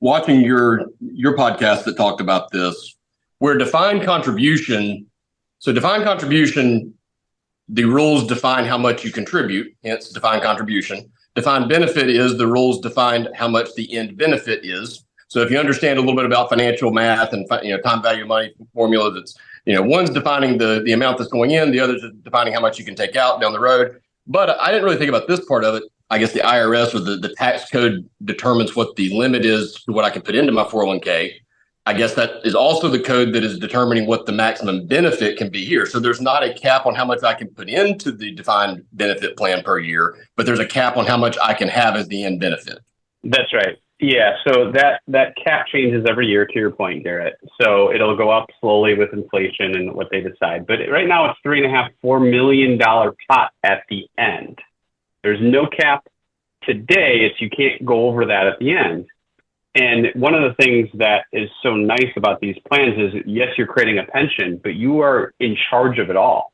watching your podcast that talked about this, where defined contribution, the rules define how much you contribute, hence defined contribution. Defined benefit is the rules defined how much the end benefit is. So if you understand a little bit about financial math and time value of money formulas, it's one's defining the amount that's going in, the other's defining how much you can take out down the road. But I didn't really think about this part of it. I guess the IRS or the tax code determines what the limit is to what I can put into my 401k. I guess that is also the code that is determining what the maximum benefit can be here. So there's not a cap on how much I can put into the defined benefit plan per year, but there's a cap on how much I can have as the end benefit. That's right. Yeah. So that cap changes every year, to your point, Garrett. So it'll go up slowly with inflation and what they decide. But right now it's $3.5-4 million pot at the end. There's no cap today. It's you can't go over that at the end. And one of the things that is so nice about these plans is, yes, you're creating a pension, but you are in charge of it all.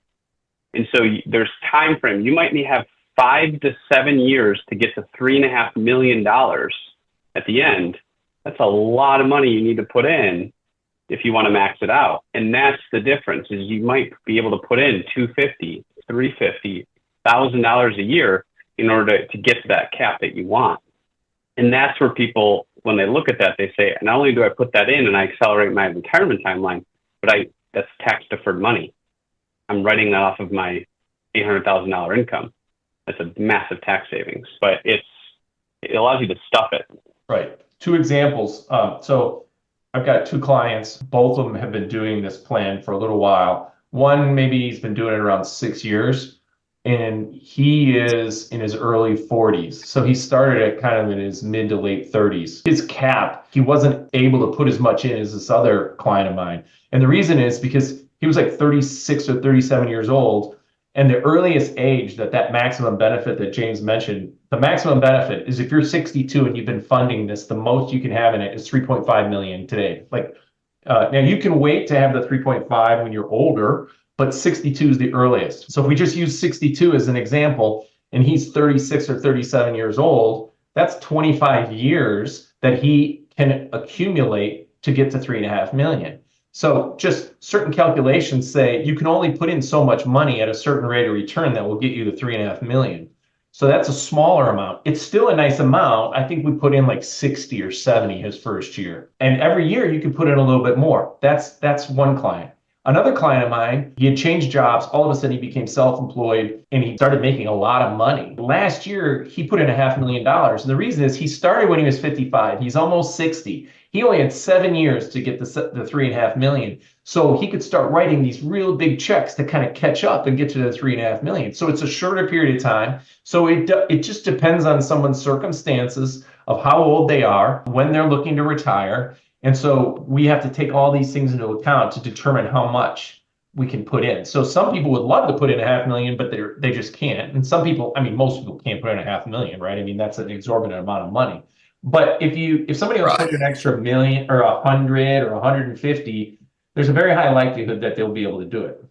And so there's time frame. You might have 5 to 7 years to get to $3.5 million at the end. That's a lot of money you need to put in if you want to max it out. And that's the difference, is you might be able to put in $250,000, $350,000, $1,000 a year in order to get to that cap that you want. And that's where people, when they look at that, they say, not only do I put that in and I accelerate my retirement timeline, but that's tax deferred money. I'm writing that off of my $800,000 income. That's a massive tax savings, but it allows you to stuff it. Right. 2 examples. So I've got 2 clients. Both of them have been doing this plan for a little while. One, maybe he's been doing it around 6 years. And he is in his early 40s. So he started it kind of in his mid to late 30s. His cap, he wasn't able to put as much in as this other client of mine. And the reason is because he was like 36 or 37 years old. And the earliest age that maximum benefit that James mentioned, the maximum benefit is if you're 62 and you've been funding this, the most you can have in it is 3.5 million today. Now you can wait to have the 3.5 when you're older, but 62 is the earliest. So if we just use 62 as an example, and he's 36 or 37 years old, that's 25 years that he can accumulate to get to 3.5 million. So just certain calculations say you can only put in so much money at a certain rate of return that will get you to 3.5 million. So that's a smaller amount. It's still a nice amount. I think we put in like 60 or 70 his first year. And every year you can put in a little bit more. That's one client. Another client of mine, he had changed jobs. All of a sudden he became self-employed and he started making a lot of money. Last year, he put in $500,000. And the reason is he started when he was 55. He's almost 60. He only had 7 years to get the 3.5 million. So he could start writing these real big checks to kind of catch up and get to the 3.5 million. So it's a shorter period of time. So it just depends on someone's circumstances of how old they are, when they're looking to retire. And so we have to take all these things into account to determine how much we can put in. So some people would love to put in $500,000, but they just can't. And some people, most people can't put in $500,000, right? That's an exorbitant amount of money. But if somebody else put an extra $1 million or 100 or 150, there's a very high likelihood that they'll be able to do it.